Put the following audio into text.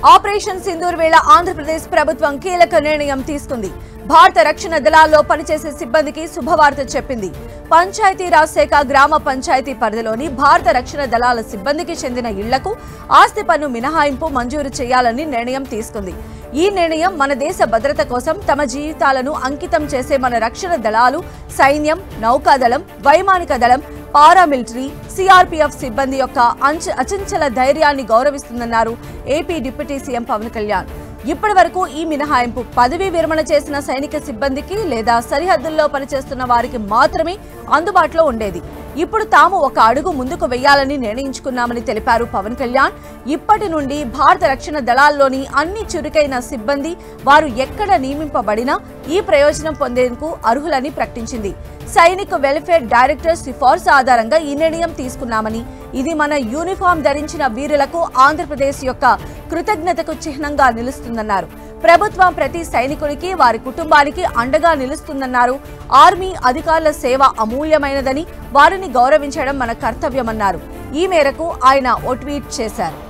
Operation Sindoor వేళ ఆంధ్రప్రదేశ్ ప్రభుత్వం కీలక నిర్ణయం తీసుకుంది. భారత రక్షణ దళాల్లో పనిచేసే సిబ్బందికి శుభవార్త చెప్పింది. పంచాయతీరాజ్ శాఖ గ్రామ పంచాయతీ పరిధిలోని భారత రక్షణ దళాల సిబ్బందికి చెందిన ఇళ్లకు ఆస్తి పన్ను మినహాయింపు మంజూరు చేయాలని నిర్ణయం తీసుకుంది. ఈ నిర్ణయం మన దేశ భద్రత కోసం తమ జీవితాలను అంకితం చేసే మన రక్షణ దళాలు, సైన్యం, నౌకాదళం, వైమానిక దళం, పారామిలిటరీ, సిఆర్పీఎఫ్ సిబ్బంది యొక్క అచంచల ధైర్యాన్ని గౌరవిస్తుందన్నారు AP deputy CM Pawan Kalyan. ఇప్పటి వరకు ఈ మినహాయింపు పదవీ విరమణ చేసిన సైనిక సిబ్బందికి లేదా సరిహద్దుల్లో పనిచేస్తున్న వారికి మాత్రమే అందుబాటులో ఉండేది. ఇప్పుడు తాము ఒక అడుగు ముందుకు వెయ్యాలని నిర్ణయించుకున్నామని తెలిపారు పవన్ కళ్యాణ్. ఇప్పటి నుండి భారత రక్షణ దళాల్లోని అన్ని చురుకైన సిబ్బంది వారు ఎక్కడ నియమింపబడినా ఈ ప్రయోజనం పొందేందుకు అర్హులని ప్రకటించింది. సైనిక వెల్ఫేర్ డైరెక్టర్ సిఫార్సు ఆధారంగా ఈ నిర్ణయం తీసుకున్నామని, ఇది మన యూనిఫామ్ ధరించిన వీరులకు ఆంధ్రప్రదేశ్ యొక్క కృతజ్ఞతకు చిహ్నంగా నిలుస్తుందన్నారు. ప్రభుత్వం ప్రతి సైనికునికి, వారి కుటుంబానికి అండగా నిలుస్తుందన్నారు. ఆర్మీ అధికారుల సేవ అమూల్యమైనదని, వారిని గౌరవించడం మన కర్తవ్యమన్నారు. ఈ మేరకు ఆయన ఓ ట్వీట్ చేశారు.